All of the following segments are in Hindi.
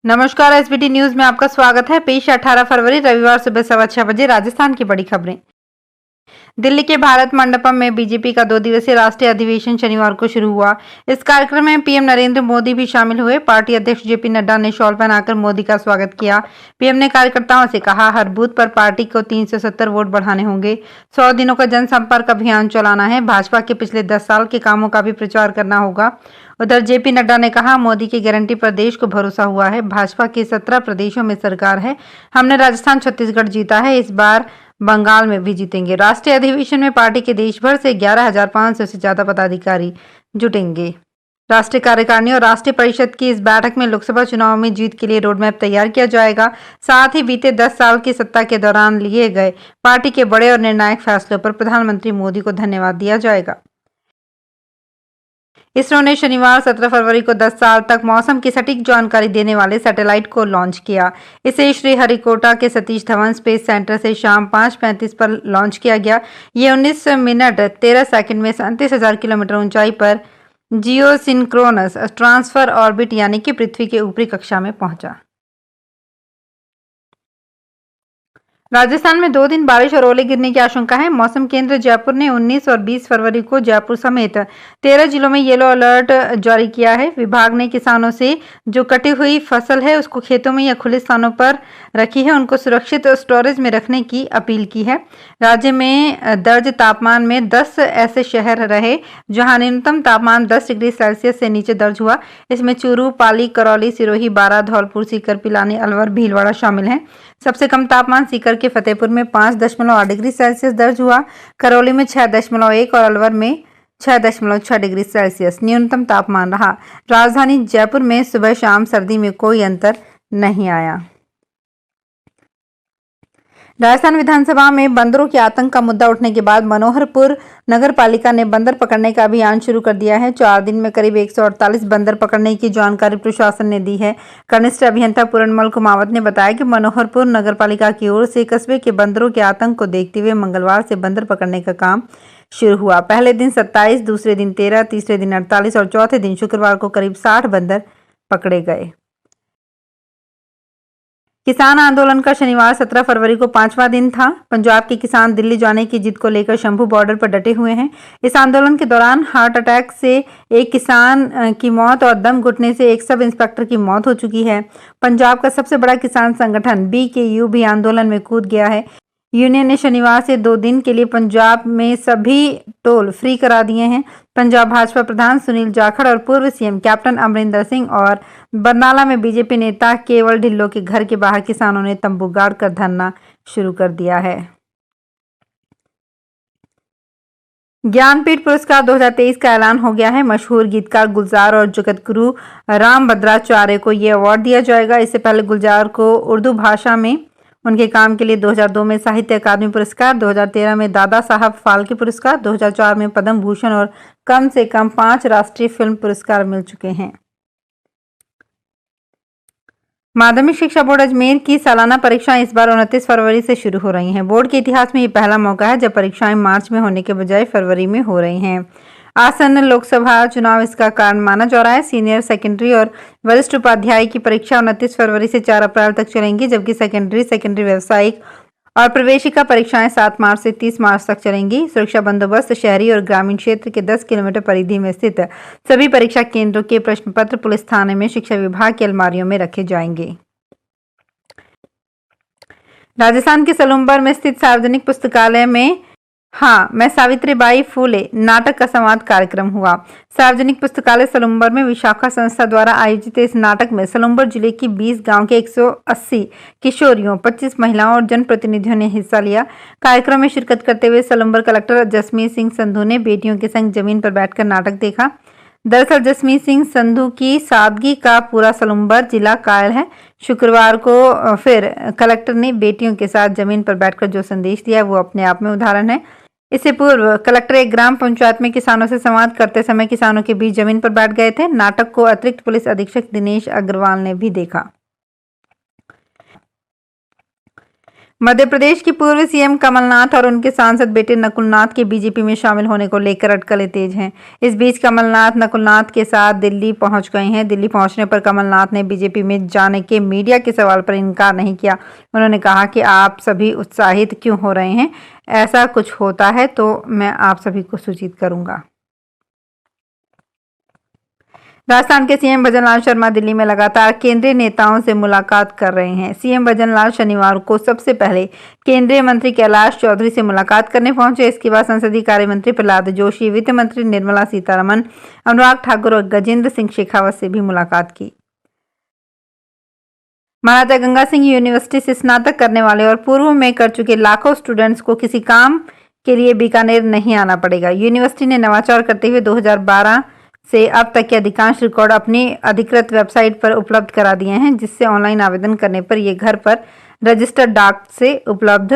नमस्कार। एसबीटी न्यूज में आपका स्वागत है। पेश 18 फरवरी रविवार सुबह 6:15 राजस्थान की बड़ी खबरें। दिल्ली के भारत मंडपम में बीजेपी का 2 दिवसीय राष्ट्रीय अधिवेशन शनिवार को शुरू हुआ। इस कार्यक्रम में पीएम नरेंद्र मोदी भी शामिल हुए। पार्टी अध्यक्ष जेपी नड्डा ने शॉल पहनाकर मोदी का स्वागत किया। पीएम ने कार्यकर्ताओं से कहा, हर बूथ पर पार्टी को 370 वोट बढ़ाने होंगे। 100 दिनों का जनसंपर्क अभियान चलाना है। भाजपा के पिछले 10 साल के कामों का भी प्रचार करना होगा। उधर जेपी नड्डा ने कहा, मोदी की गारंटी पर देश को भरोसा हुआ है। भाजपा के 17 प्रदेशों में सरकार है। हमने राजस्थान छत्तीसगढ़ जीता है, इस बार बंगाल में भी जीतेंगे। राष्ट्रीय अधिवेशन में पार्टी के देश भर से 11,500 से ज्यादा पदाधिकारी जुटेंगे। राष्ट्रीय कार्यकारिणी और राष्ट्रीय परिषद की इस बैठक में लोकसभा चुनाव में जीत के लिए रोडमैप तैयार किया जाएगा। साथ ही बीते 10 साल की सत्ता के दौरान लिए गए पार्टी के बड़े और निर्णायक फैसलों पर प्रधानमंत्री मोदी को धन्यवाद दिया जाएगा। इसरो ने शनिवार 17 फरवरी को 10 साल तक मौसम की सटीक जानकारी देने वाले सैटेलाइट को लॉन्च किया। इसे श्रीहरिकोटा के सतीश धवन स्पेस सेंटर से शाम 5:35 पर लॉन्च किया गया। ये 19 मिनट 13 सेकंड में 37,000 किलोमीटर ऊंचाई पर जियोसिंक्रोनस ट्रांसफर ऑर्बिट यानी कि पृथ्वी के ऊपरी कक्षा में पहुंचा। राजस्थान में 2 दिन बारिश और ओले गिरने की आशंका है। मौसम केंद्र जयपुर ने 19 और 20 फरवरी को जयपुर समेत 13 जिलों में येलो अलर्ट जारी किया है। विभाग ने किसानों से जो कटी हुई फसल है उसको खेतों में या खुले स्थानों पर रखी है, उनको सुरक्षित स्टोरेज में रखने की अपील की है। राज्य में दर्ज तापमान में 10 ऐसे शहर रहे जहां न्यूनतम तापमान 10 डिग्री सेल्सियस से नीचे दर्ज हुआ। इसमें चूरू, पाली, करौली, सिरोही, बारां, धौलपुर, सीकर, पिलानी, अलवर, भीलवाड़ा शामिल हैं। सबसे कम तापमान सीकर के फतेहपुर में 5.8 डिग्री सेल्सियस दर्ज हुआ। करौली में 6.1 और अलवर में 6.6 डिग्री सेल्सियस न्यूनतम तापमान रहा। राजधानी जयपुर में सुबह शाम सर्दी में कोई अंतर नहीं आया। राजस्थान विधानसभा में बंदरों के आतंक का मुद्दा उठने के बाद मनोहरपुर नगर पालिका ने बंदर पकड़ने का अभियान शुरू कर दिया है। 4 दिन में करीब 148 बंदर पकड़ने की जानकारी प्रशासन ने दी है। कनिष्ठ अभियंता पूरनमल कुमावत ने बताया कि मनोहरपुर नगर पालिका की ओर से कस्बे के बंदरों के आतंक को देखते हुए मंगलवार से बंदर पकड़ने का काम शुरू हुआ। पहले दिन 27, दूसरे दिन 13, तीसरे दिन 48 और चौथे दिन शुक्रवार को करीब 60 बंदर पकड़े गए। किसान आंदोलन का शनिवार 17 फरवरी को 5वां दिन था। पंजाब के किसान दिल्ली जाने की जिद को लेकर शंभू बॉर्डर पर डटे हुए हैं। इस आंदोलन के दौरान हार्ट अटैक से एक किसान की मौत और दम घुटने से एक सब इंस्पेक्टर की मौत हो चुकी है। पंजाब का सबसे बड़ा किसान संगठन बीकेयू भी आंदोलन में कूद गया है। यूनियन ने शनिवार से 2 दिन के लिए पंजाब में सभी टोल फ्री करा दिए हैं। पंजाब भाजपा प्रधान सुनील जाखड़ और पूर्व सीएम कैप्टन अमरिंदर सिंह और बरनाला में बीजेपी नेता केवल ढिल्लों के घर के बाहर किसानों ने तंबू गाड़कर धरना शुरू कर दिया है। ज्ञानपीठ पुरस्कार 2023 का ऐलान हो गया है। मशहूर गीतकार गुलजार और जगतगुरु रामभद्राचार्य को यह अवार्ड दिया जाएगा। इससे पहले गुलजार को उर्दू भाषा में उनके काम के लिए 2002 में साहित्य अकादमी पुरस्कार, 2013 में दादा साहब फाल्के पुरस्कार, 2004 में पद्म भूषण और कम से कम 5 राष्ट्रीय फिल्म पुरस्कार मिल चुके हैं। माध्यमिक शिक्षा बोर्ड अजमेर की सालाना परीक्षाएं इस बार 29 फरवरी से शुरू हो रही हैं। बोर्ड के इतिहास में ये पहला मौका है जब परीक्षाएं मार्च में होने के बजाय फरवरी में हो रही हैं। आसन्न लोकसभा चुनाव इसका कारण माना जा रहा है। सीनियर सेकेंडरी और वरिष्ठ उपाध्याय की परीक्षा 29 फरवरी से 4 अप्रैल तक चलेंगी, जबकि सेकेंडरी व्यावसायिक और प्रवेशिका परीक्षाएं 7 मार्च से 30 मार्च तक चलेंगी। सुरक्षा बंदोबस्त शहरी और ग्रामीण क्षेत्र के 10 किलोमीटर परिधि में स्थित सभी परीक्षा केंद्रों के प्रश्न पत्र पुलिस थाने में शिक्षा विभाग की अलमारियों में रखे जाएंगे। राजस्थान के सलूम्बर में स्थित सार्वजनिक पुस्तकालय में मैं सावित्रीबाई फूले नाटक का संवाद कार्यक्रम हुआ। सार्वजनिक पुस्तकालय सलूम्बर में विशाखा संस्था द्वारा आयोजित इस नाटक में सलूम्बर जिले की 20 गांव के 180 किशोरियों, 25 महिलाओं और जनप्रतिनिधियों ने हिस्सा लिया। कार्यक्रम में शिरकत करते हुए सलूम्बर कलेक्टर जसमीत सिंह संधू ने बेटियों के संग जमीन पर बैठकर नाटक देखा। दरअसल जसमीत सिंह संधू की सादगी का पूरा सलूम्बर जिला कायल है। शुक्रवार को फिर कलेक्टर ने बेटियों के साथ जमीन पर बैठकर जो संदेश दिया वो अपने आप में उदाहरण है। इससे पूर्व कलेक्टर एक ग्राम पंचायत में किसानों से संवाद करते समय किसानों के बीच जमीन पर बैठ गए थे। नाटक को अतिरिक्त पुलिस अधीक्षक दिनेश अग्रवाल ने भी देखा। मध्य प्रदेश की पूर्व सीएम कमलनाथ और उनके सांसद बेटे नकुलनाथ के बीजेपी में शामिल होने को लेकर अटकलें तेज हैं। इस बीच कमलनाथ नकुलनाथ के साथ दिल्ली पहुंच गए हैं। दिल्ली पहुंचने पर कमलनाथ ने बीजेपी में जाने के मीडिया के सवाल पर इनकार नहीं किया। उन्होंने कहा कि आप सभी उत्साहित क्यों हो रहे हैं, ऐसा कुछ होता है तो मैं आप सभी को सूचित करूंगा। राजस्थान के सीएम भजनलाल शर्मा दिल्ली में लगातार केंद्रीय नेताओं से मुलाकात कर रहे हैं। सीएम भजनलाल शनिवार को सबसे पहले केंद्रीय मंत्री कैलाश चौधरी से मुलाकात करने पहुंचे। इसके बाद संसदीय कार्य मंत्री प्रहलाद जोशी, वित्त मंत्री निर्मला सीतारमण, अनुराग ठाकुर और गजेंद्र सिंह शेखावत से भी मुलाकात की। महाराजा गंगा सिंह यूनिवर्सिटी से स्नातक करने वाले और पूर्व में कर चुके लाखों स्टूडेंट्स को किसी काम के लिए बीकानेर नहीं आना पड़ेगा। यूनिवर्सिटी ने नवाचार करते हुए 2012 से अब तक के अधिकांश रिकॉर्ड अपनी अधिकृत वेबसाइट पर उपलब्ध करा दिए हैं, जिससे ऑनलाइन आवेदन करने पर ये घर पर रजिस्टर्ड डाक से उपलब्ध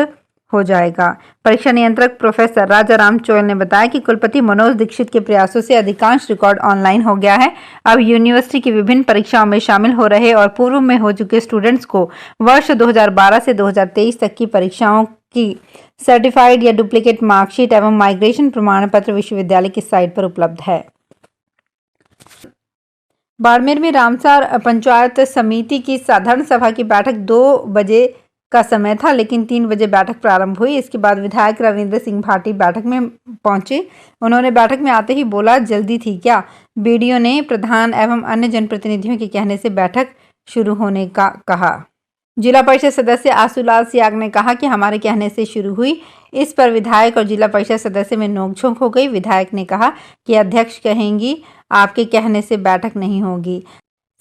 हो जाएगा। परीक्षा नियंत्रक प्रोफेसर राजाराम चोयल ने बताया कि कुलपति मनोज दीक्षित के प्रयासों से अधिकांश रिकॉर्ड ऑनलाइन हो गया है। अब यूनिवर्सिटी की विभिन्न परीक्षाओं में शामिल हो रहे और पूर्व में हो चुके स्टूडेंट्स को वर्ष 2012 से 2023 तक की परीक्षाओं की सर्टिफाइड या डुप्लीकेट मार्कशीट एवं माइग्रेशन प्रमाण पत्र विश्वविद्यालय की साइट पर उपलब्ध है। बाड़मेर में रामसार पंचायत समिति की साधारण सभा की बैठक 2 बजे का समय था, लेकिन 3 बजे बैठक प्रारंभ हुई। इसके बाद विधायक रविंद्र सिंह भाटी बैठक में पहुंचे। उन्होंने बैठक में आते ही बोला, जल्दी थी क्या? बीडीओ ने प्रधान एवं अन्य जनप्रतिनिधियों के कहने से बैठक शुरू होने का कहा। जिला परिषद सदस्य आसूलाल सियाग ने कहा कि हमारे कहने से शुरू हुई। इस पर विधायक और जिला परिषद सदस्य में नोकझोंक हो गई। विधायक ने कहा कि अध्यक्ष कहेंगी, आपके कहने से बैठक नहीं होगी।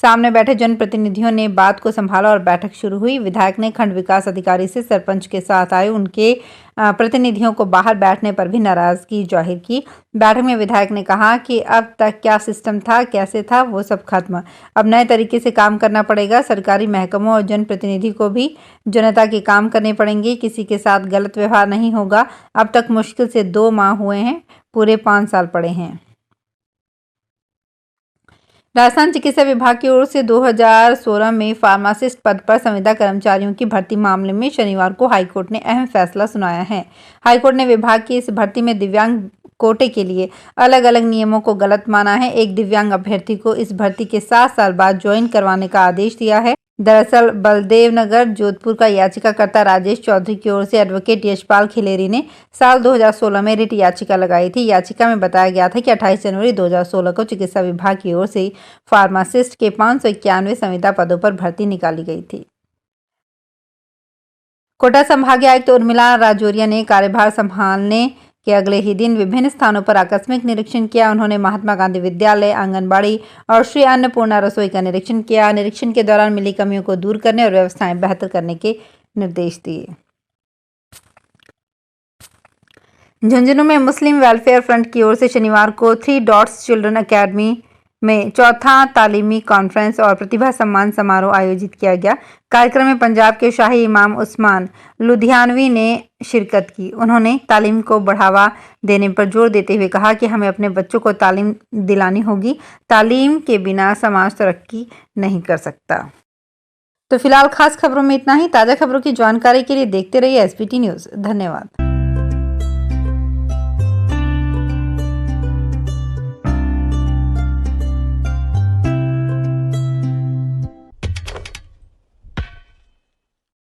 सामने बैठे जनप्रतिनिधियों ने बात को संभाला और बैठक शुरू हुई। विधायक ने खंड विकास अधिकारी से सरपंच के साथ आए उनके प्रतिनिधियों को बाहर बैठने पर भी नाराजगी जाहिर की। बैठक में विधायक ने कहा कि अब तक क्या सिस्टम था, कैसे था, वो सब खत्म। अब नए तरीके से काम करना पड़ेगा। सरकारी महकमों और जनप्रतिनिधि को भी जनता के काम करने पड़ेंगे। किसी के साथ गलत व्यवहार नहीं होगा। अब तक मुश्किल से 2 माह हुए हैं, पूरे 5 साल पड़े हैं। राजस्थान चिकित्सा विभाग की ओर से 2016 में फार्मासिस्ट पद पर संविदा कर्मचारियों की भर्ती मामले में शनिवार को हाईकोर्ट ने अहम फैसला सुनाया है। हाईकोर्ट ने विभाग की इस भर्ती में दिव्यांग कोटे के लिए अलग अलग नियमों को गलत माना है। एक दिव्यांग अभ्यर्थी को इस भर्ती के 7 साल बाद ज्वाइन करवाने का आदेश दिया है। दरअसल बलदेव नगर जोधपुर का याचिकाकर्ता राजेश चौधरी की ओर से एडवोकेट यशपाल खिलेरी ने साल 2016 में रिट याचिका लगाई थी। याचिका में बताया गया था कि 28 जनवरी 2016 को चिकित्सा विभाग की ओर से फार्मासिस्ट के 591 संविदा पदों पर भर्ती निकाली गई थी। कोटा संभागीय आयुक्त उर्मिला राजौरिया ने कार्यभार संभालने के अगले ही दिन विभिन्न स्थानों पर आकस्मिक निरीक्षण किया। उन्होंने महात्मा गांधी विद्यालय, आंगनबाड़ी और श्री अन्नपूर्णा रसोई का निरीक्षण किया। निरीक्षण के दौरान मिली कमियों को दूर करने और व्यवस्थाएं बेहतर करने के निर्देश दिए। झुंझुनू में मुस्लिम वेलफेयर फ्रंट की ओर से शनिवार को 3 डॉट्स चिल्ड्रन अकेडमी में चौथा तालीमी कॉन्फ्रेंस और प्रतिभा सम्मान समारोह आयोजित किया गया। कार्यक्रम में पंजाब के शाही इमाम उस्मान लुधियानवी ने शिरकत की। उन्होंने तालीम को बढ़ावा देने पर जोर देते हुए कहा कि हमें अपने बच्चों को तालीम दिलानी होगी। तालीम के बिना समाज तरक्की नहीं कर सकता। तो फिलहाल खास खबरों में इतना ही। ताज़ा खबरों की जानकारी के लिए देखते रहिए एसबीटी न्यूज़। धन्यवाद।